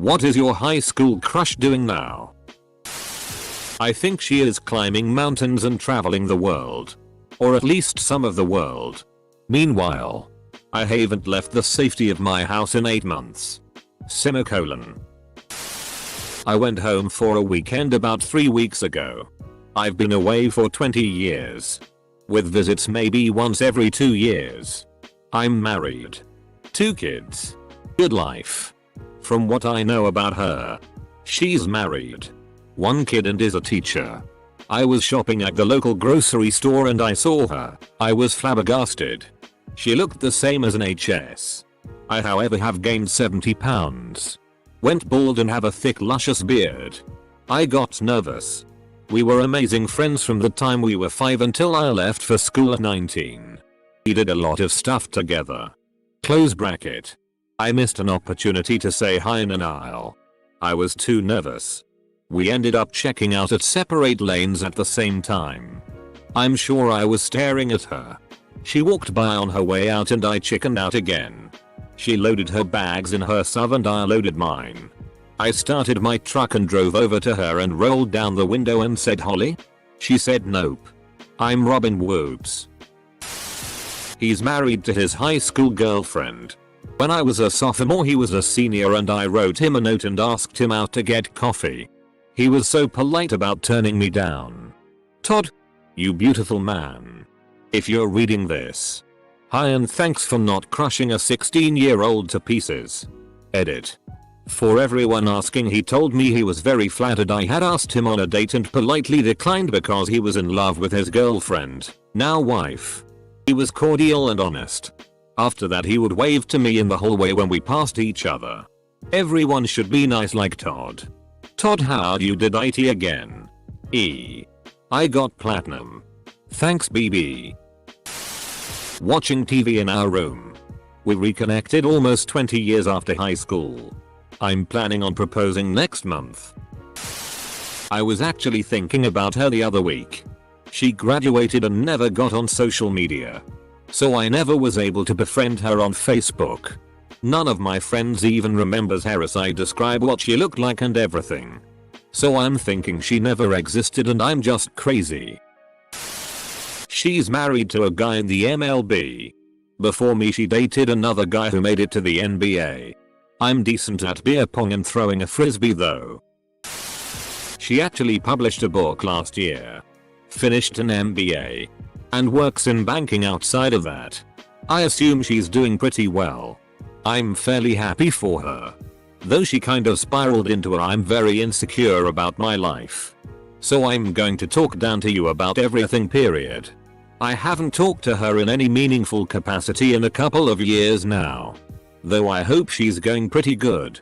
What is your high school crush doing now? I think she is climbing mountains and traveling the world. Or at least some of the world. Meanwhile, I haven't left the safety of my house in 8 months. Semicolon. I went home for a weekend about 3 weeks ago. I've been away for 20 years. With visits maybe once every 2 years. I'm married. 2 kids. Good life. From what I know about her, she's married. 1 kid and is a teacher. I was shopping at the local grocery store and I saw her. I was flabbergasted. She looked the same as an HS. I however have gained 70 pounds. Went bald and have a thick luscious beard. I got nervous. We were amazing friends from the time we were 5 until I left for school at 19. We did a lot of stuff together. Close bracket. I missed an opportunity to say hi in an aisle. I was too nervous. We ended up checking out at separate lanes at the same time. I'm sure I was staring at her. She walked by on her way out and I chickened out again. She loaded her bags in her SUV and I loaded mine. I started my truck and drove over to her and rolled down the window and said, "Holly?" She said, "Nope. I'm Robin Woods." He's married to his high school girlfriend. When I was a sophomore he was a senior and I wrote him a note and asked him out to get coffee. He was so polite about turning me down. Todd, you beautiful man. If you're reading this. Hi and thanks for not crushing a 16-year-old to pieces. Edit. For everyone asking, he told me he was very flattered I had asked him on a date and politely declined because he was in love with his girlfriend, now wife. He was cordial and honest. After that he would wave to me in the hallway when we passed each other. Everyone should be nice like Todd. Todd, how you did IT again? I got platinum. Thanks BB. Watching TV in our room. We reconnected almost 20 years after high school. I'm planning on proposing next month. I was actually thinking about her the other week. She graduated and never got on social media. So I never was able to befriend her on Facebook. None of my friends even remembers her as I describe what she looked like and everything. So I'm thinking she never existed and I'm just crazy. She's married to a guy in the MLB. Before me she dated another guy who made it to the NBA. I'm decent at beer pong and throwing a frisbee though. She actually published a book last year. Finished an MBA. And works in banking outside of that. I assume she's doing pretty well. I'm fairly happy for her. Though she kind of spiraled into a I'm very insecure about my life. So I'm going to talk down to you about everything period. I haven't talked to her in any meaningful capacity in a couple of years now. Though I hope she's going pretty good.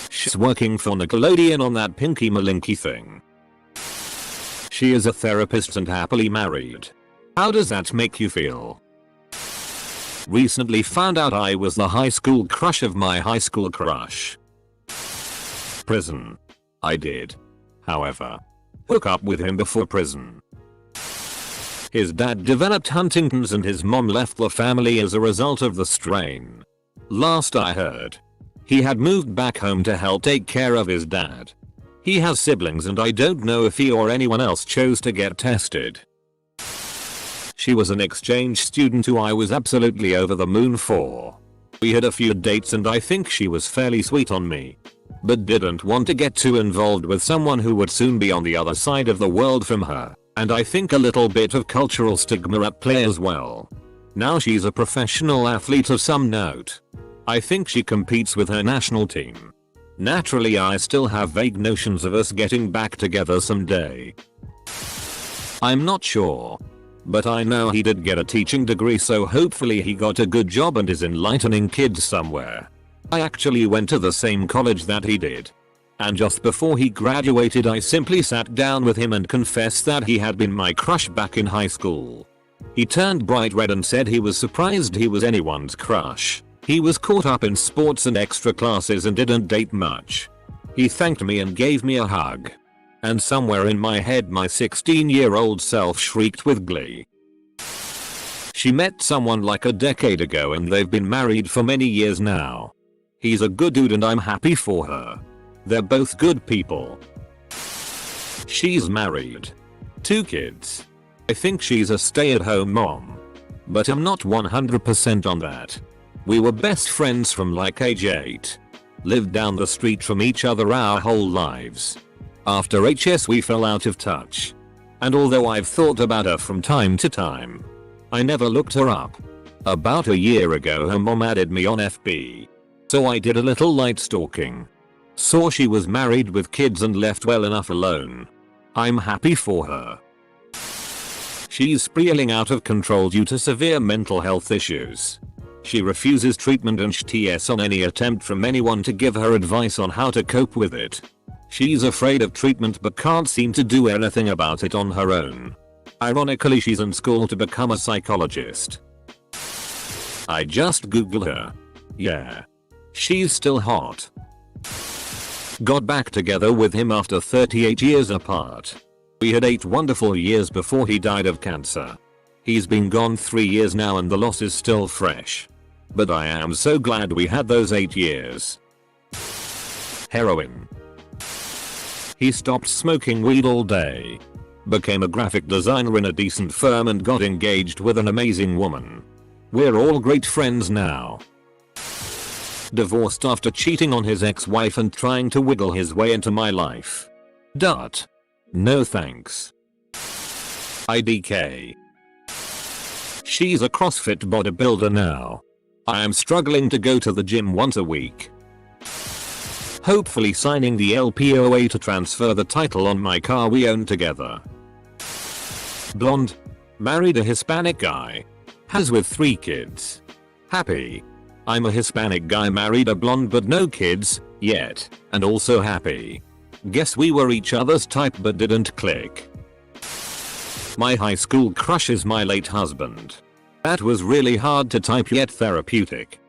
She's working for Nickelodeon on that Pinky Malinky thing. She is a therapist and happily married. How does that make you feel? Recently found out I was the high school crush of my high school crush. Prison. I did. However, hook up with him before prison. His dad developed Huntington's and his mom left the family as a result of the strain. Last I heard, he had moved back home to help take care of his dad. He has siblings and I don't know if he or anyone else chose to get tested. She was an exchange student who I was absolutely over the moon for. We had a few dates and I think she was fairly sweet on me. But didn't want to get too involved with someone who would soon be on the other side of the world from her. And I think a little bit of cultural stigma at play as well. Now she's a professional athlete of some note. I think she competes with her national team. Naturally I still have vague notions of us getting back together someday. I'm not sure. But I know he did get a teaching degree, so hopefully he got a good job and is enlightening kids somewhere. I actually went to the same college that he did. And just before he graduated I simply sat down with him and confessed that he had been my crush back in high school. He turned bright red and said he was surprised he was anyone's crush. He was caught up in sports and extra classes and didn't date much. He thanked me and gave me a hug. And somewhere in my head my 16-year-old self shrieked with glee. She met someone like a decade ago and they've been married for many years now. He's a good dude and I'm happy for her. They're both good people. She's married. 2 kids. I think she's a stay-at-home mom. But I'm not 100% on that. We were best friends from like age 8. Lived down the street from each other our whole lives. After HS we fell out of touch. And although I've thought about her from time to time, I never looked her up. About a year ago her mom added me on FB. So I did a little light stalking. Saw she was married with kids and left well enough alone. I'm happy for her. She's spiraling out of control due to severe mental health issues. She refuses treatment and shts on any attempt from anyone to give her advice on how to cope with it. She's afraid of treatment but can't seem to do anything about it on her own. Ironically, she's in school to become a psychologist. I just googled her. Yeah. She's still hot. Got back together with him after 38 years apart. We had 8 wonderful years before he died of cancer. He's been gone 3 years now and the loss is still fresh. But I am so glad we had those 8 years. Heroin. He stopped smoking weed all day. Became a graphic designer in a decent firm and got engaged with an amazing woman. We're all great friends now. Divorced after cheating on his ex-wife and trying to wiggle his way into my life. No thanks. IDK. She's a CrossFit bodybuilder now. I am struggling to go to the gym once a week. Hopefully signing the LPOA to transfer the title on my car we own together. Blonde. Married a Hispanic guy. Has with 3 kids. Happy. I'm a Hispanic guy married a blonde but no kids, yet, and also happy. Guess we were each other's type but didn't click. My high school crush is my late husband. That was really hard to type yet therapeutic.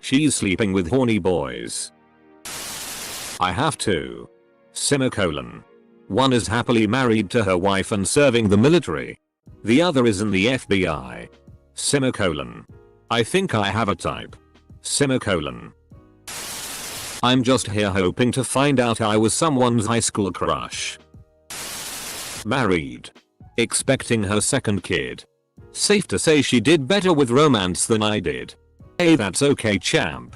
She's sleeping with horny boys. I have 2. Semicolon. One is happily married to her wife and serving the military. The other is in the FBI. Semicolon. I think I have a type. Semicolon. I'm just here hoping to find out I was someone's high school crush. Married. Expecting her 2nd kid. Safe to say she did better with romance than I did. Hey, that's okay, champ.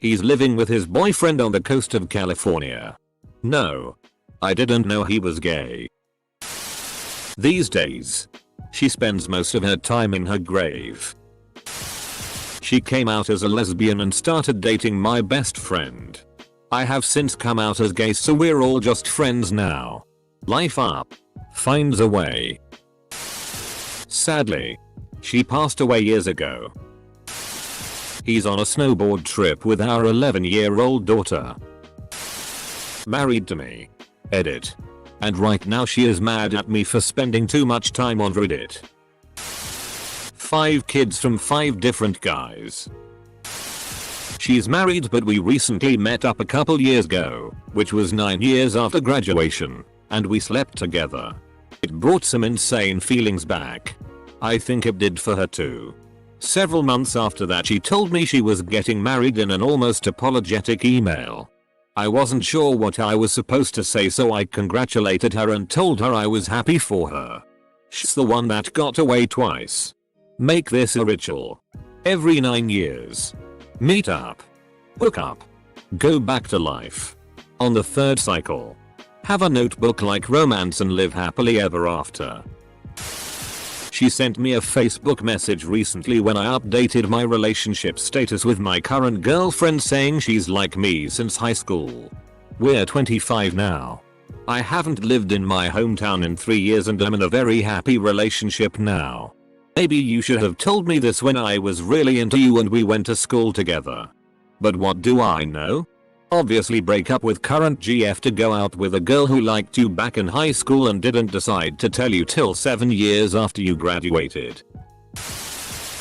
He's living with his boyfriend on the coast of California. No. I didn't know he was gay. These days, she spends most of her time in her grave. She came out as a lesbian and started dating my best friend. I have since come out as gay, so we're all just friends now. Life up. Finds a way. Sadly, she passed away years ago. He's on a snowboard trip with our 11-year-old daughter. Married to me. Edit. And right now she is mad at me for spending too much time on Reddit. 5 kids from 5 different guys. She's married but we recently met up a couple years ago, which was 9 years after graduation, and we slept together. It brought some insane feelings back. I think it did for her too. Several months after that she told me she was getting married in an almost apologetic email. I wasn't sure what I was supposed to say, so I congratulated her and told her I was happy for her. She's the one that got away twice. Make this a ritual. Every 9 years. Meet up. Hook up. Go back to life. On the 3rd cycle. Have a notebook like romance and live happily ever after. She sent me a Facebook message recently when I updated my relationship status with my current girlfriend saying she's like me since high school. We're 25 now. I haven't lived in my hometown in 3 years and I'm in a very happy relationship now. Maybe you should have told me this when I was really into you and we went to school together. But what do I know? Obviously break up with current GF to go out with a girl who liked you back in high school and didn't decide to tell you till 7 years after you graduated.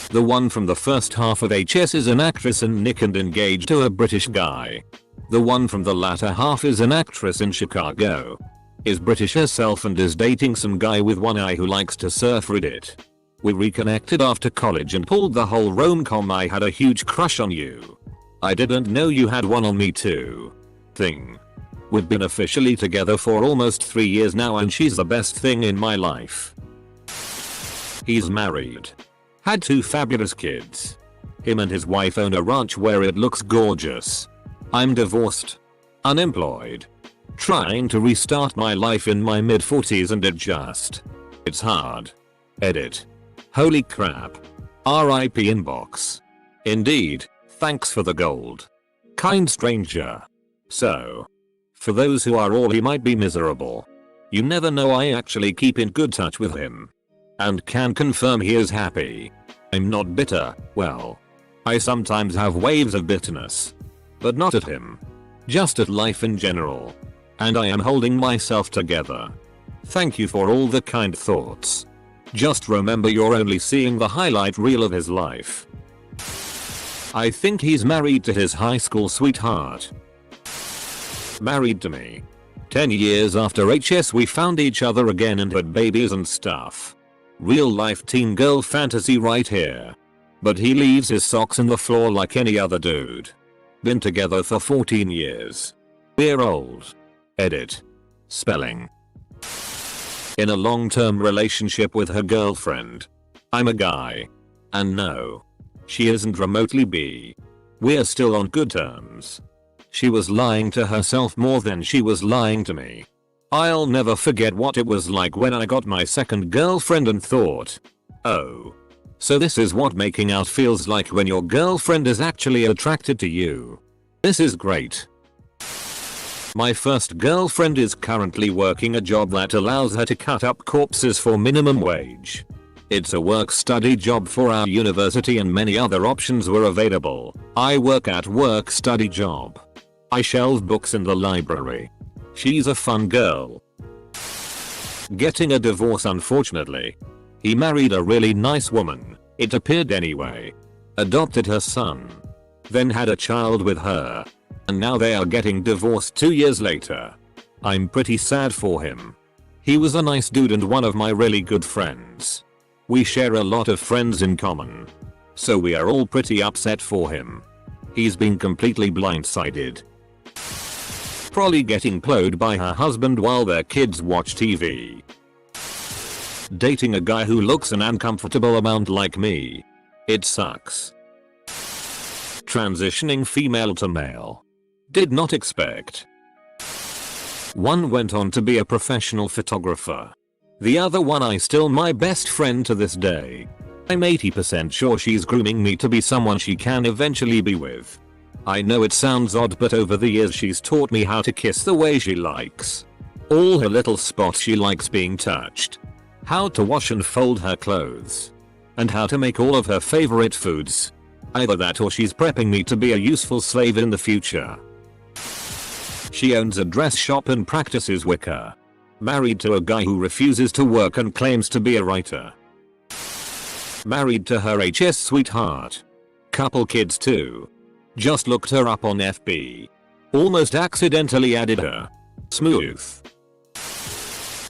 The one from the first half of HS is an actress in Nick and engaged to a British guy. The one from the latter half is an actress in Chicago. Is British herself and is dating some guy with one eye who likes to surf Reddit. We reconnected after college and pulled the whole rom-com I had a huge crush on you. I didn't know you had one on me too thing. We've been officially together for almost 3 years now and she's the best thing in my life. He's married. Had 2 fabulous kids. Him and his wife own a ranch where it looks gorgeous. I'm divorced. Unemployed. Trying to restart my life in my mid-40s and adjust. It's hard. Edit. Holy crap. RIP inbox. Indeed, thanks for the gold. Kind stranger. So, for those who are all he might be miserable. You never know, I actually keep in good touch with him. And can confirm he is happy. I'm not bitter, well. I sometimes have waves of bitterness. But not at him. Just at life in general. And I am holding myself together. Thank you for all the kind thoughts. Just remember you're only seeing the highlight reel of his life. I think he's married to his high school sweetheart. Married to me. 10 years after HS we found each other again and had babies and stuff. Real life teen girl fantasy right here. But he leaves his socks in the floor like any other dude. Been together for 14 years. We're old. Edit. Spelling. In a long-term relationship with her girlfriend. I'm a guy. And no. She isn't remotely bi. We're still on good terms. She was lying to herself more than she was lying to me. I'll never forget what it was like when I got my second girlfriend and thought, oh. So this is what making out feels like when your girlfriend is actually attracted to you. This is great. My first girlfriend is currently working a job that allows her to cut up corpses for minimum wage. It's a work-study job for our university and many other options were available. I work at work-study job. I shelve books in the library. She's a fun girl. Getting a divorce unfortunately. He married a really nice woman, it appeared anyway. Adopted her son. Then had a child with her. And now they are getting divorced 2 years later. I'm pretty sad for him. He was a nice dude and one of my really good friends. We share a lot of friends in common. So we are all pretty upset for him. He's been completely blindsided. Probably getting plowed by her husband while their kids watch TV. Dating a guy who looks an uncomfortable amount like me. It sucks. Transitioning female to male. Did not expect. One went on to be a professional photographer. The other one I still my best friend to this day. I'm 80% sure she's grooming me to be someone she can eventually be with. I know it sounds odd but over the years she's taught me how to kiss the way she likes. All her little spots she likes being touched. How to wash and fold her clothes. And how to make all of her favorite foods. Either that or she's prepping me to be a useful slave in the future. She owns a dress shop and practices Wicca. Married to a guy who refuses to work and claims to be a writer. Married to her HS sweetheart. Couple kids too. Just looked her up on FB. Almost accidentally added her. Smooth.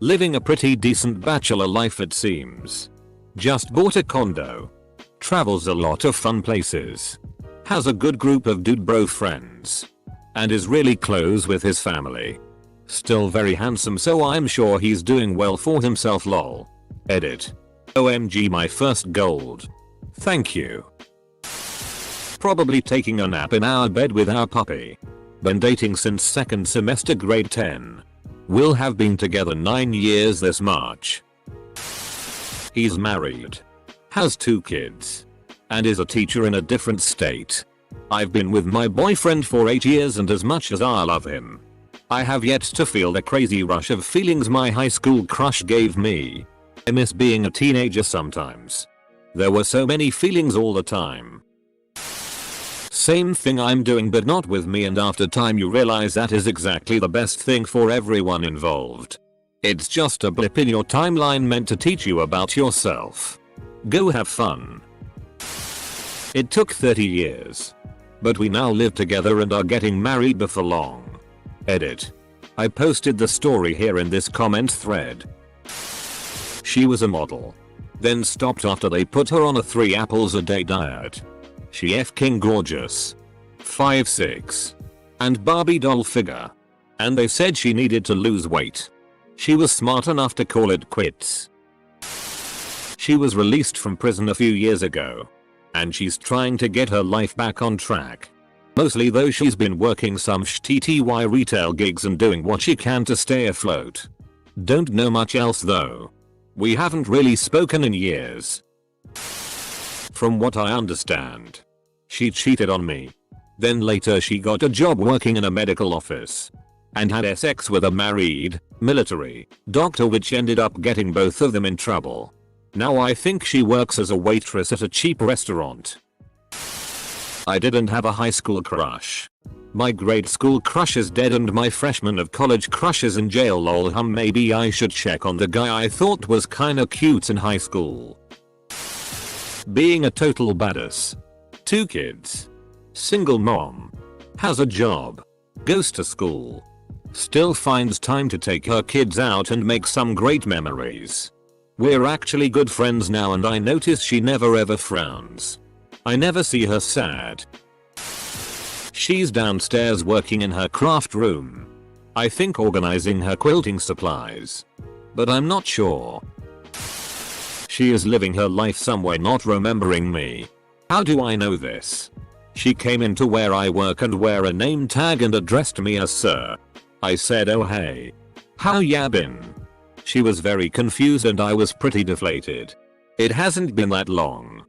Living a pretty decent bachelor life it seems. Just bought a condo. Travels a lot of fun places. Has a good group of dude bro friends. And is really close with his family. Still very handsome so I'm sure he's doing well for himself lol. Edit. OMG my first gold. Thank you. Probably taking a nap in our bed with our puppy. Been dating since second semester grade 10. Will have been together 9 years this March. He's married. Has 2 kids. And is a teacher in a different state. I've been with my boyfriend for 8 years and as much as I love him, I have yet to feel the crazy rush of feelings my high school crush gave me. I miss being a teenager sometimes. There were so many feelings all the time. Same thing I'm doing but not with me and after time you realize that is exactly the best thing for everyone involved. It's just a blip in your timeline meant to teach you about yourself. Go have fun. It took 30 years. But we now live together and are getting married before long. Edit. I posted the story here in this comment thread. She was a model. then stopped after they put her on a 3 apples a day diet. She fking gorgeous. 5'6". And Barbie doll figure. And they said she needed to lose weight. She was smart enough to call it quits. She was released from prison a few years ago. And she's trying to get her life back on track. Mostly though she's been working some shitty retail gigs and doing what she can to stay afloat. Don't know much else though. We haven't really spoken in years. From what I understand, she cheated on me. Then later she got a job working in a medical office. And had sex with a married, military, doctor, which ended up getting both of them in trouble. Now I think she works as a waitress at a cheap restaurant. I didn't have a high school crush. My grade school crush is dead and my freshman of college crush is in jail. Lol maybe I should check on the guy I thought was kinda cute in high school. Being a total badass. 2 kids. Single mom. Has a job. Goes to school. Still finds time to take her kids out and make some great memories. We're actually good friends now and I notice she never ever frowns. I never see her sad. She's downstairs working in her craft room. I think organizing her quilting supplies. But I'm not sure. She is living her life somewhere not remembering me. How do I know this? She came into where I work and wear a name tag and addressed me as sir. I said oh hey. How ya been? She was very confused and I was pretty deflated. It hasn't been that long.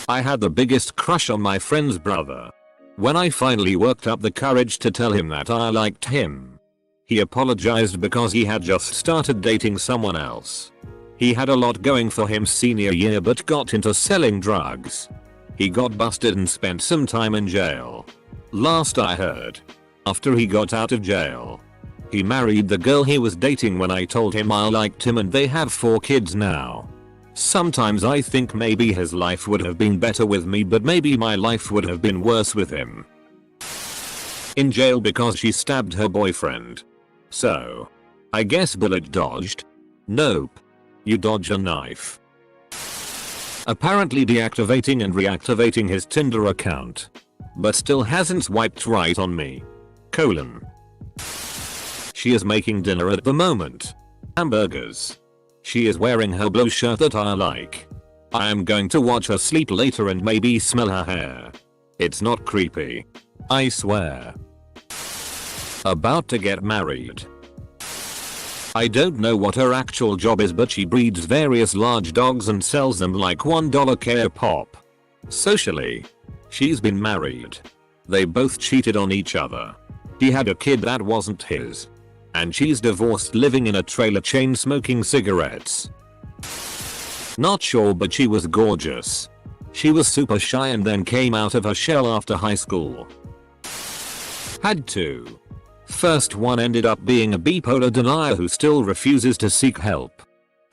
I had the biggest crush on my friend's brother. When I finally worked up the courage to tell him that I liked him, he apologized because he had just started dating someone else. He had a lot going for him senior year but got into selling drugs. He got busted and spent some time in jail. Last I heard, after he got out of jail, he married the girl he was dating when I told him I liked him, and they have 4 kids now. Sometimes I think maybe his life would have been better with me, but maybe my life would have been worse with him. In jail because she stabbed her boyfriend. So, I guess bullet dodged? Nope. You dodge a knife. Apparently deactivating and reactivating his Tinder account. But still hasn't swiped right on me. She is making dinner at the moment. Hamburgers. She is wearing her blue shirt that I like. I am going to watch her sleep later and maybe smell her hair. It's not creepy. I swear. About to get married. I don't know what her actual job is, but she breeds various large dogs and sells them like $1 a pop. Socially, she's been married. They both cheated on each other. He had a kid that wasn't his. And she's divorced, living in a trailer, chain smoking cigarettes. Not sure, but she was gorgeous. She was super shy and then came out of her shell after high school. Had 2. First one ended up being a bipolar denier who still refuses to seek help.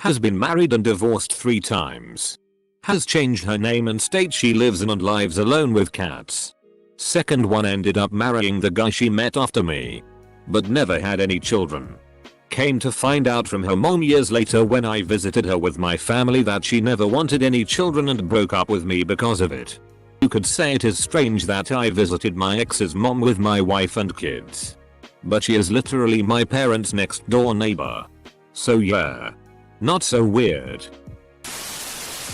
Has been married and divorced 3 times. Has changed her name and state she lives in and lives alone with cats. Second one ended up marrying the guy she met after me, but never had any children. Came to find out from her mom years later when I visited her with my family that she never wanted any children and broke up with me because of it. You could say it is strange that I visited my ex's mom with my wife and kids. But she is literally my parents' next door neighbor. So yeah. Not so weird.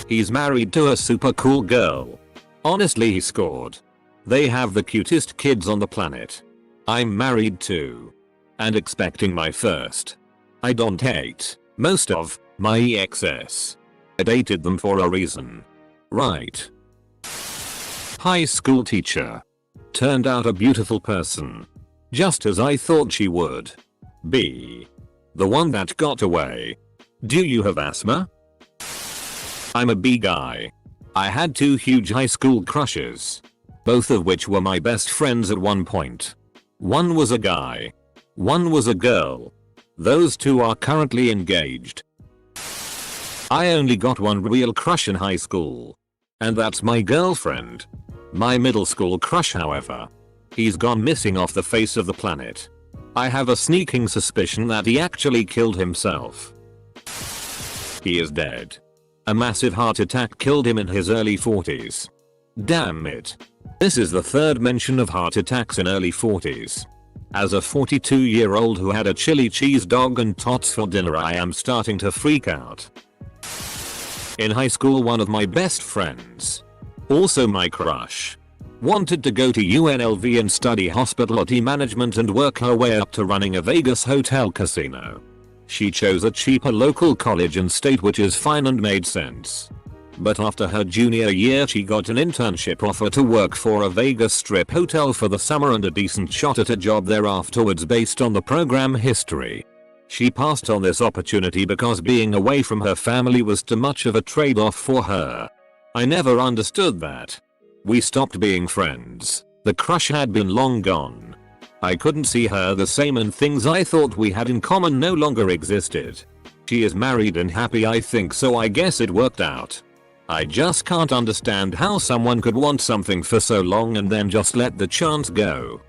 He's married to a super cool girl. Honestly, he scored. They have the cutest kids on the planet. I'm married too. And expecting my first. I don't hate most of my exes. I dated them for a reason. Right. High school teacher. Turned out a beautiful person. Just as I thought she would. B. The one that got away. Do you have asthma? I'm a B guy. I had 2 huge high school crushes. Both of which were my best friends at one point. One was a guy. One was a girl. Those 2 are currently engaged. I only got one real crush in high school. And that's my girlfriend. My middle school crush, however, he's gone missing off the face of the planet. I have a sneaking suspicion that he actually killed himself. He is dead. A massive heart attack killed him in his early 40s. Damn it. This is the third mention of heart attacks in early 40s. As a 42-year-old who had a chili cheese dog and tots for dinner, I am starting to freak out. In high school, one of my best friends, also my crush, wanted to go to UNLV and study hospitality management and work her way up to running a Vegas hotel casino. She chose a cheaper local college and state, which is fine and made sense. But after her junior year, she got an internship offer to work for a Vegas strip hotel for the summer and a decent shot at a job there afterwards based on the program history. She passed on this opportunity because being away from her family was too much of a trade-off for her. I never understood that. We stopped being friends. The crush had been long gone. I couldn't see her the same, and things I thought we had in common no longer existed. She is married and happy, I think, so I guess it worked out. I just can't understand how someone could want something for so long and then just let the chance go.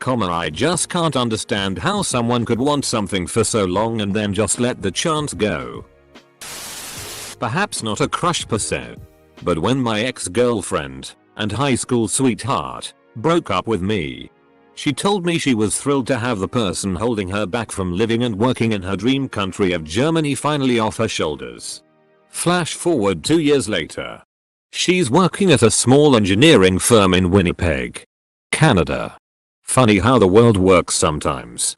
I just can't understand how someone could want something for so long and then just let the chance go. Perhaps not a crush per se, but when my ex-girlfriend and high school sweetheart broke up with me, she told me she was thrilled to have the person holding her back from living and working in her dream country of Germany finally off her shoulders. Flash forward 2 years later. She's working at a small engineering firm in Winnipeg, Canada. Funny how the world works sometimes.